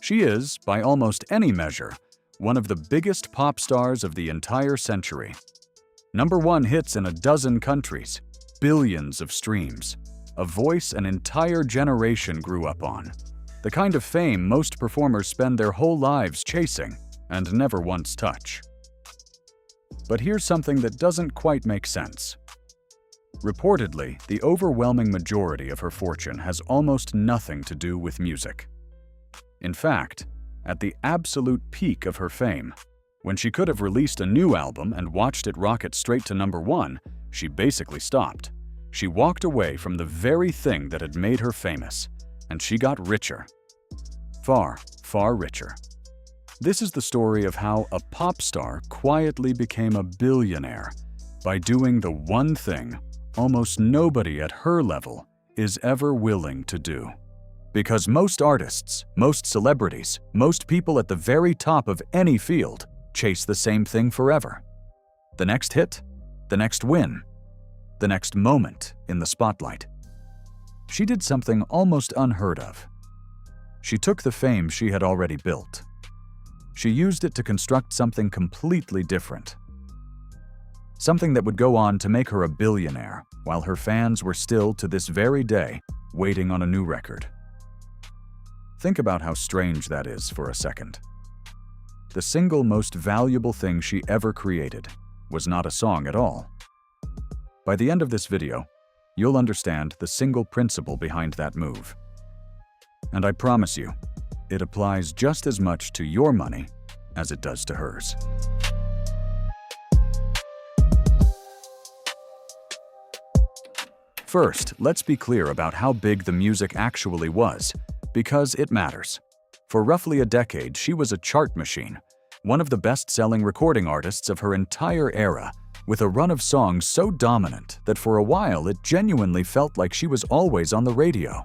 She is, by almost any measure, one of the biggest pop stars of the entire century. #1 hits in a dozen countries, billions of streams, a voice an entire generation grew up on. The kind of fame most performers spend their whole lives chasing and never once touch. But here's something that doesn't quite make sense. Reportedly, the overwhelming majority of her fortune has almost nothing to do with music. In fact, at the absolute peak of her fame, when she could have released a new album and watched it rocket straight to #1, she basically stopped. She walked away from the very thing that had made her famous, and she got richer. Far, far richer. This is the story of how a pop star quietly became a billionaire by doing the one thing almost nobody at her level is ever willing to do. Because most artists, most celebrities, most people at the very top of any field chase the same thing forever. The next hit, the next win, the next moment in the spotlight. She did something almost unheard of. She took the fame she had already built. She used it to construct something completely different. Something that would go on to make her a billionaire, while her fans were still, to this very day, waiting on a new record. Think about how strange that is for a second. The single most valuable thing she ever created was not a song at all. By the end of this video, you'll understand the single principle behind that move. And I promise you, it applies just as much to your money as it does to hers. First, let's be clear about how big the music actually was, because it matters. For roughly a decade, she was a chart machine, one of the best-selling recording artists of her entire era, with a run of songs so dominant that for a while it genuinely felt like she was always on the radio.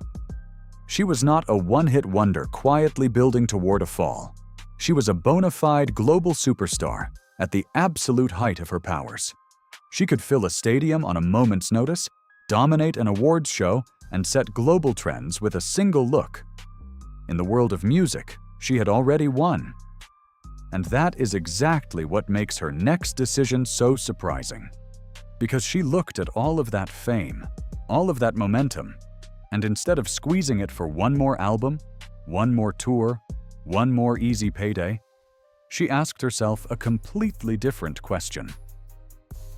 She was not a one-hit wonder quietly building toward a fall. She was a bona fide global superstar at the absolute height of her powers. She could fill a stadium on a moment's notice, dominate an awards show, and set global trends with a single look. In the world of music, she had already won. And that is exactly what makes her next decision so surprising. Because she looked at all of that fame, all of that momentum, and instead of squeezing it for one more album, one more tour, one more easy payday, she asked herself a completely different question.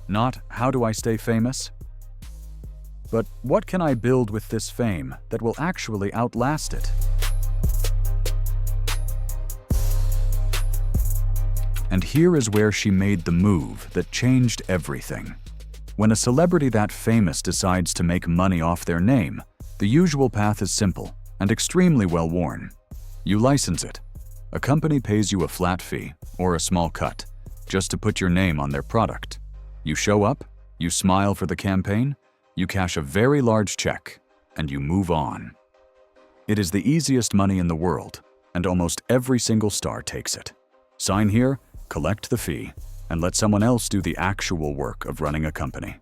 Not, how do I stay famous? But what can I build with this fame that will actually outlast it? And here is where she made the move that changed everything. When a celebrity that famous decides to make money off their name, the usual path is simple and extremely well-worn. You license it. A company pays you a flat fee, or a small cut, just to put your name on their product. You show up, you smile for the campaign, you cash a very large check, and you move on. It is the easiest money in the world, and almost every single star takes it. Sign here, collect the fee, and let someone else do the actual work of running a company.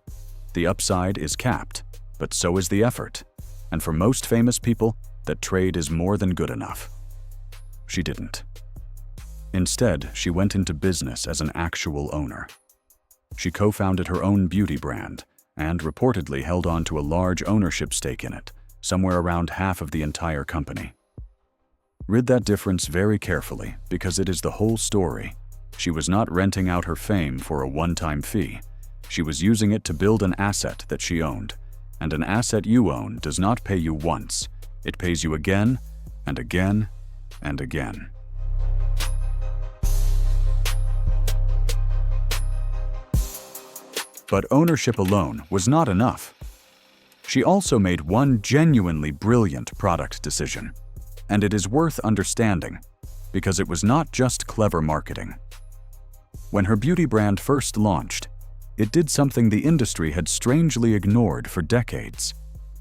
The upside is capped, but so is the effort. And for most famous people, that trade is more than good enough. She didn't. Instead, she went into business as an actual owner. She co-founded her own beauty brand and reportedly held on to a large ownership stake in it, somewhere around half of the entire company. Read that difference very carefully because it is the whole story. She was not renting out her fame for a one-time fee. She was using it to build an asset that she owned. And an asset you own does not pay you once. It pays you again and again and again. But ownership alone was not enough. She also made one genuinely brilliant product decision. And it is worth understanding, because it was not just clever marketing. When her beauty brand first launched, it did something the industry had strangely ignored for decades.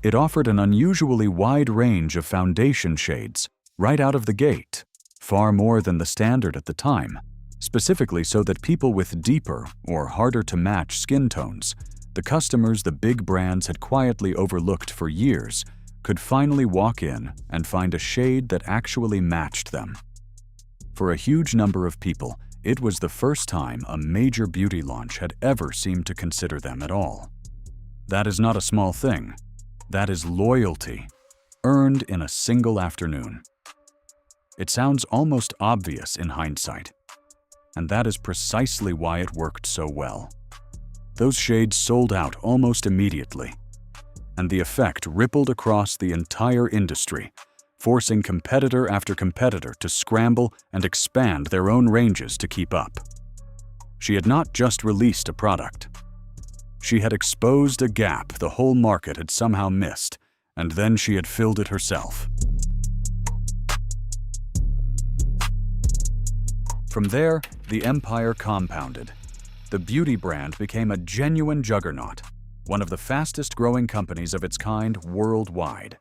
It offered an unusually wide range of foundation shades right out of the gate, far more than the standard at the time, specifically so that people with deeper or harder-to-match skin tones, the customers the big brands had quietly overlooked for years, could finally walk in and find a shade that actually matched them. For a huge number of people, it was the first time a major beauty launch had ever seemed to consider them at all. That is not a small thing. That is loyalty, earned in a single afternoon. It sounds almost obvious in hindsight, and that is precisely why it worked so well. Those shades sold out almost immediately, and the effect rippled across the entire industry, forcing competitor after competitor to scramble and expand their own ranges to keep up. She had not just released a product. She had exposed a gap the whole market had somehow missed, and then she had filled it herself. From there, the empire compounded. The beauty brand became a genuine juggernaut, one of the fastest-growing companies of its kind worldwide.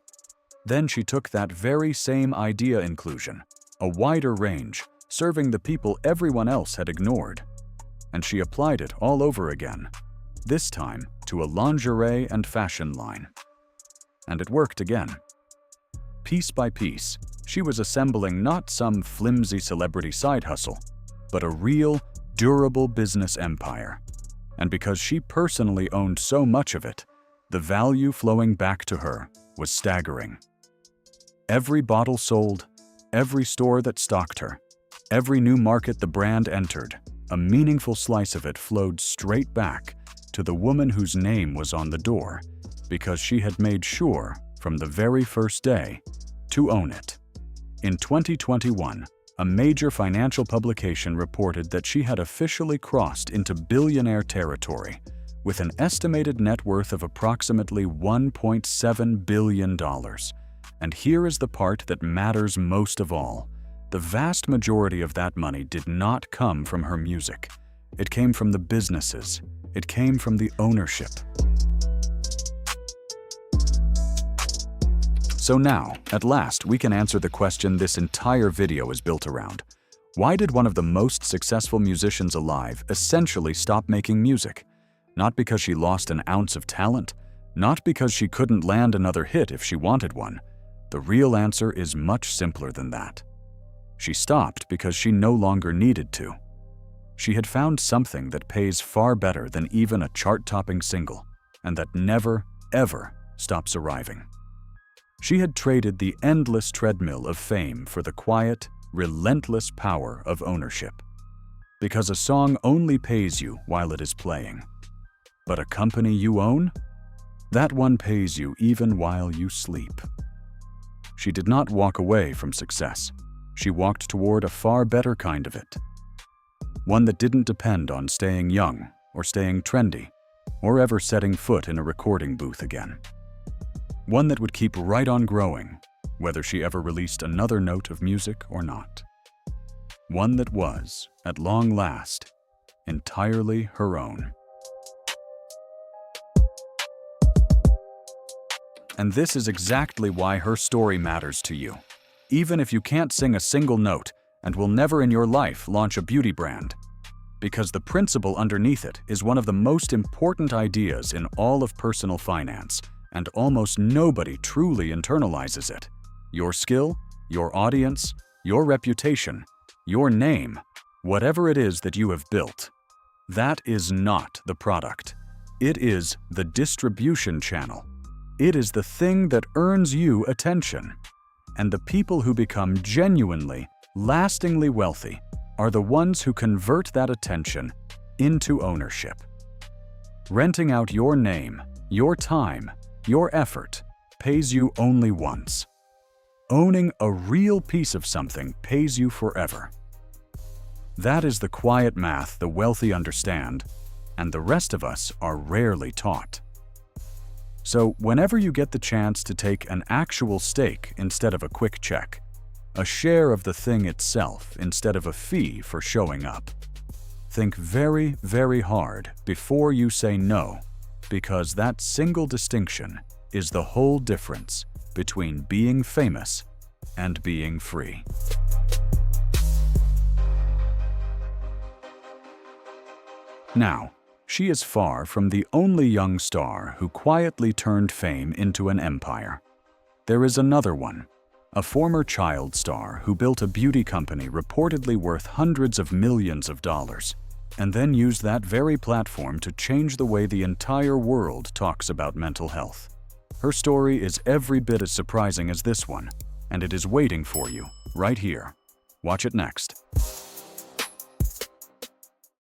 Then she took that very same idea inclusion, a wider range, serving the people everyone else had ignored, and she applied it all over again, this time to a lingerie and fashion line. And it worked again. Piece by piece, she was assembling not some flimsy celebrity side hustle, but a real, durable business empire. And because she personally owned so much of it, the value flowing back to her was staggering. Every bottle sold, every store that stocked her, every new market the brand entered, a meaningful slice of it flowed straight back to the woman whose name was on the door, because she had made sure, from the very first day, to own it. In 2021, a major financial publication reported that she had officially crossed into billionaire territory, with an estimated net worth of approximately $1.7 billion. And here is the part that matters most of all. The vast majority of that money did not come from her music. It came from the businesses. It came from the ownership. So now, at last, we can answer the question this entire video is built around. Why did one of the most successful musicians alive essentially stop making music? Not because she lost an ounce of talent, not because she couldn't land another hit if she wanted one. The real answer is much simpler than that. She stopped because she no longer needed to. She had found something that pays far better than even a chart-topping single, and that never, ever stops arriving. She had traded the endless treadmill of fame for the quiet, relentless power of ownership. Because a song only pays you while it is playing. But a company you own? That one pays you even while you sleep. She did not walk away from success. She walked toward a far better kind of it. One that didn't depend on staying young or staying trendy or ever setting foot in a recording booth again. One that would keep right on growing, whether she ever released another note of music or not. One that was, at long last, entirely her own. And this is exactly why her story matters to you, even if you can't sing a single note and will never in your life launch a beauty brand. Because the principle underneath it is one of the most important ideas in all of personal finance, and almost nobody truly internalizes it. Your skill, your audience, your reputation, your name, whatever it is that you have built, that is not the product. It is the distribution channel. It is the thing that earns you attention. And the people who become genuinely, lastingly wealthy are the ones who convert that attention into ownership. Renting out your name, your time, your effort pays you only once. Owning a real piece of something pays you forever. That is the quiet math the wealthy understand, and the rest of us are rarely taught. So whenever you get the chance to take an actual stake instead of a quick check, a share of the thing itself instead of a fee for showing up, think very, very hard before you say no, because that single distinction is the whole difference between being famous and being free. Now, she is far from the only young star who quietly turned fame into an empire. There is another one, A former child star who built a beauty company reportedly worth hundreds of millions of dollars, and then used that very platform to change the way the entire world talks about mental health. Her story is every bit as surprising as this one, and it is waiting for you right here. Watch it next.